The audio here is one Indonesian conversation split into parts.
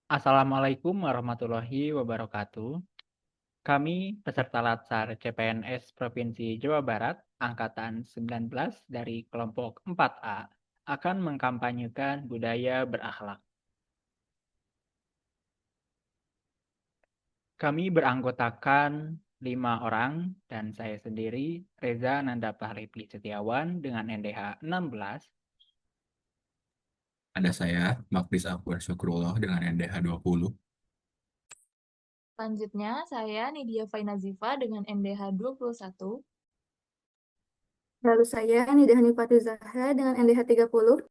Assalamualaikum warahmatullahi wabarakatuh. Kami peserta Latsar CPNS Provinsi Jawa Barat Angkatan 19 dari kelompok 4A akan mengkampanyekan budaya berakhlak. Kami beranggotakan 5 orang dan saya sendiri Reza Nanda Pahlevi Setiawan dengan NDH 16. Ada saya, Magdis Akbar Syukrullah dengan NDH 20. Selanjutnya, saya Nidia Fainazifa dengan NDH 21. Lalu saya Nida Hanifatu Zahra dengan NDH 30.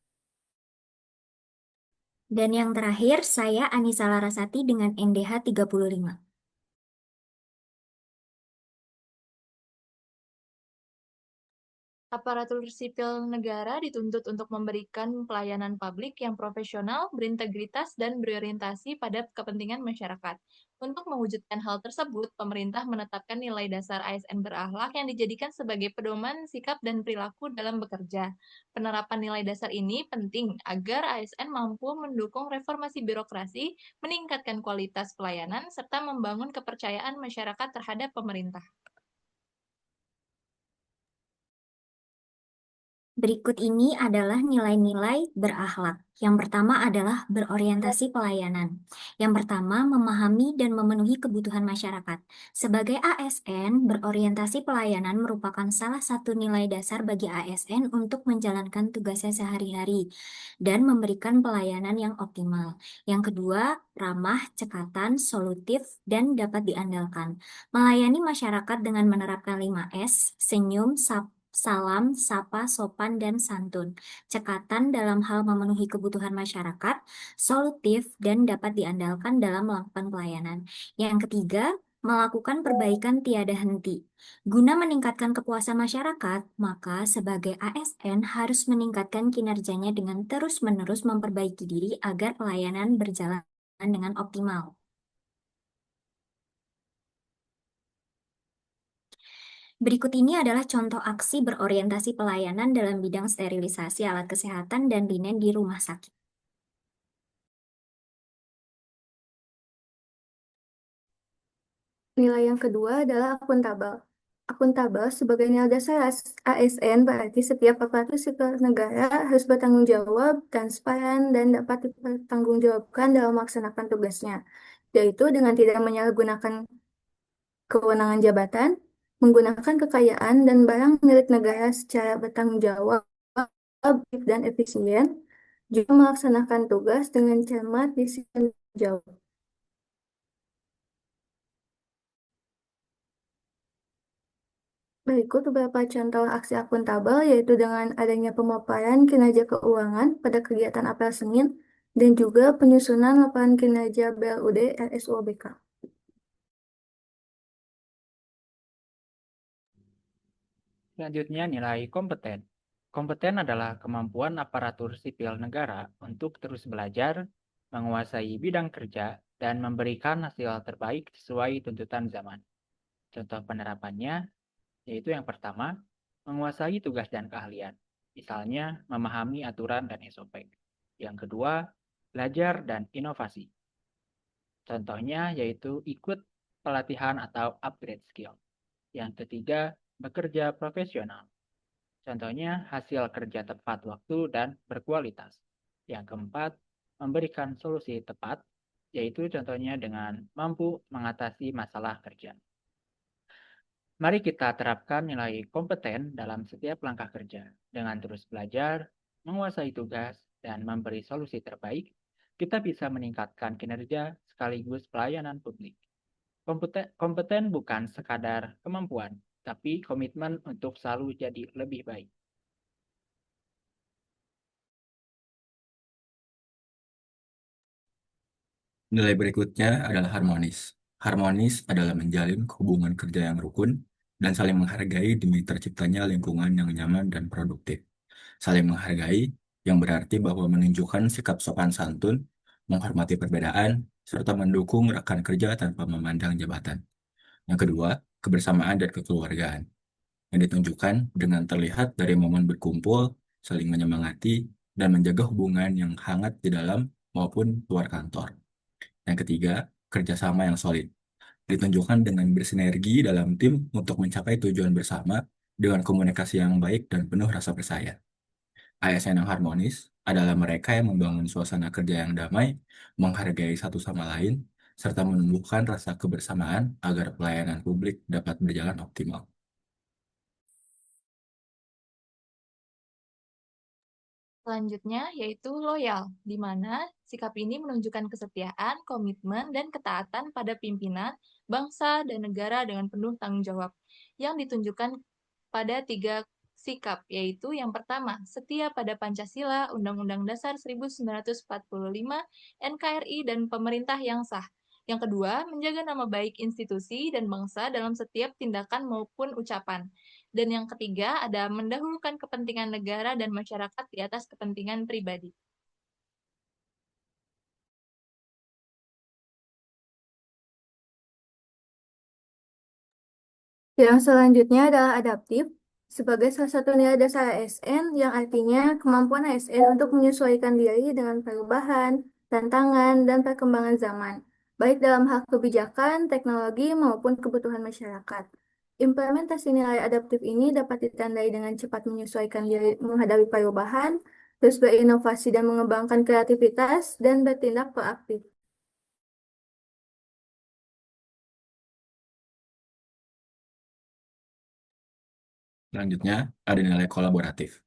Dan yang terakhir, saya Anissa Larasati dengan NDH 35. Aparatur sipil negara dituntut untuk memberikan pelayanan publik yang profesional, berintegritas, dan berorientasi pada kepentingan masyarakat. Untuk mewujudkan hal tersebut, pemerintah menetapkan nilai dasar ASN berakhlak yang dijadikan sebagai pedoman sikap dan perilaku dalam bekerja. Penerapan nilai dasar ini penting agar ASN mampu mendukung reformasi birokrasi, meningkatkan kualitas pelayanan, serta membangun kepercayaan masyarakat terhadap pemerintah. Berikut ini adalah nilai-nilai berakhlak. Yang pertama adalah berorientasi pelayanan. Yang pertama, memahami dan memenuhi kebutuhan masyarakat. Sebagai ASN, berorientasi pelayanan merupakan salah satu nilai dasar bagi ASN untuk menjalankan tugasnya sehari-hari dan memberikan pelayanan yang optimal. Yang kedua, ramah, cekatan, solutif, dan dapat diandalkan. Melayani masyarakat dengan menerapkan 5S, senyum, salam, sapa, sopan, dan santun. Cekatan dalam hal memenuhi kebutuhan masyarakat, solutif, dan dapat diandalkan dalam melakukan pelayanan. Yang ketiga, melakukan perbaikan tiada henti. Guna meningkatkan kepuasan masyarakat, maka sebagai ASN harus meningkatkan kinerjanya dengan terus-menerus memperbaiki diri agar pelayanan berjalan dengan optimal. Berikut ini adalah contoh aksi berorientasi pelayanan dalam bidang sterilisasi alat kesehatan dan linen di rumah sakit. Nilai yang kedua adalah akuntabel. Akuntabel sebagai nilai dasar ASN berarti setiap aparatur sipil negara harus bertanggung jawab, transparan, dan dapat dipertanggungjawabkan dalam melaksanakan tugasnya, yaitu dengan tidak menyalahgunakan kewenangan jabatan, menggunakan kekayaan dan barang milik negara secara bertanggung jawab dan efisien, juga melaksanakan tugas dengan cermat, disiplin, dan jawab. Berikut beberapa contoh aksi akuntabel, yaitu dengan adanya pemaparan kinerja keuangan pada kegiatan apel Senin, dan juga penyusunan laporan kinerja BLUD RSUOBK. Selanjutnya nilai kompeten. Kompeten adalah kemampuan aparatur sipil negara untuk terus belajar, menguasai bidang kerja, dan memberikan hasil terbaik sesuai tuntutan zaman. Contoh penerapannya yaitu yang pertama, menguasai tugas dan keahlian. Misalnya, memahami aturan dan SOP. Yang kedua, belajar dan inovasi. Contohnya yaitu ikut pelatihan atau upgrade skill. Yang ketiga, bekerja profesional. Contohnya hasil kerja tepat waktu dan berkualitas. Yang keempat, memberikan solusi tepat, yaitu contohnya dengan mampu mengatasi masalah kerja. Mari kita terapkan nilai kompeten dalam setiap langkah kerja. Dengan terus belajar, menguasai tugas, dan memberi solusi terbaik, kita bisa meningkatkan kinerja sekaligus pelayanan publik. Kompeten bukan sekadar kemampuan, tapi komitmen untuk selalu jadi lebih baik. Nilai berikutnya adalah harmonis. Harmonis adalah menjalin hubungan kerja yang rukun dan saling menghargai demi terciptanya lingkungan yang nyaman dan produktif. Saling menghargai yang berarti bahwa menunjukkan sikap sopan santun, menghormati perbedaan, serta mendukung rekan kerja tanpa memandang jabatan. Yang kedua, kebersamaan dan kekeluargaan, yang ditunjukkan dengan terlihat dari momen berkumpul, saling menyemangati, dan menjaga hubungan yang hangat di dalam maupun luar kantor. Yang ketiga, kerjasama yang solid. Ditunjukkan dengan bersinergi dalam tim untuk mencapai tujuan bersama dengan komunikasi yang baik dan penuh rasa percaya. ASN yang harmonis adalah mereka yang membangun suasana kerja yang damai, menghargai satu sama lain, serta menumbuhkan rasa kebersamaan agar pelayanan publik dapat berjalan optimal. Selanjutnya yaitu loyal, di mana sikap ini menunjukkan kesetiaan, komitmen, dan ketaatan pada pimpinan, bangsa, dan negara dengan penuh tanggung jawab, yang ditunjukkan pada 3 sikap, yaitu yang pertama, setia pada Pancasila, Undang-Undang Dasar 1945, NKRI, dan pemerintah yang sah. Yang kedua, menjaga nama baik institusi dan bangsa dalam setiap tindakan maupun ucapan. Dan yang ketiga ada mendahulukan kepentingan negara dan masyarakat di atas kepentingan pribadi. Yang selanjutnya adalah adaptif, sebagai salah satu nilai dasar ASN yang artinya kemampuan ASN untuk menyesuaikan diri dengan perubahan, tantangan, dan perkembangan zaman, baik dalam hal kebijakan, teknologi, maupun kebutuhan masyarakat. Implementasi nilai adaptif ini dapat ditandai dengan cepat menyesuaikan diri menghadapi perubahan, terus berinovasi dan mengembangkan kreativitas, dan bertindak proaktif. Selanjutnya, ada nilai kolaboratif.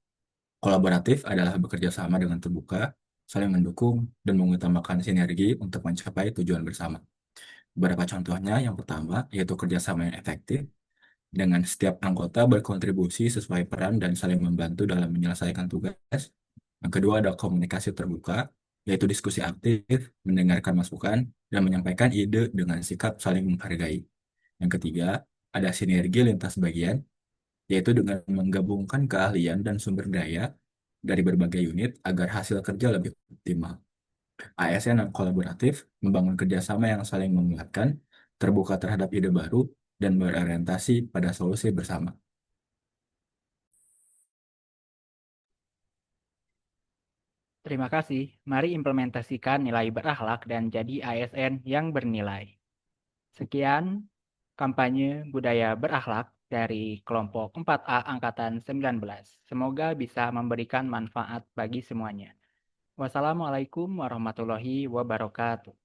Kolaboratif adalah bekerja sama dengan terbuka, saling mendukung, dan mengutamakan sinergi untuk mencapai tujuan bersama. Beberapa contohnya, yang pertama, yaitu kerjasama yang efektif, dengan setiap anggota berkontribusi sesuai peran dan saling membantu dalam menyelesaikan tugas. Yang kedua, ada komunikasi terbuka, yaitu diskusi aktif, mendengarkan masukan, dan menyampaikan ide dengan sikap saling menghargai. Yang ketiga, ada sinergi lintas bagian, yaitu dengan menggabungkan keahlian dan sumber daya dari berbagai unit agar hasil kerja lebih optimal. ASN yang kolaboratif membangun kerjasama yang saling menguatkan, terbuka terhadap ide baru, dan berorientasi pada solusi bersama. Terima kasih. Mari implementasikan nilai berakhlak dan jadi ASN yang bernilai. Sekian kampanye budaya berakhlak dari kelompok 4A Angkatan 19. Semoga bisa memberikan manfaat bagi semuanya. Wassalamualaikum warahmatullahi wabarakatuh.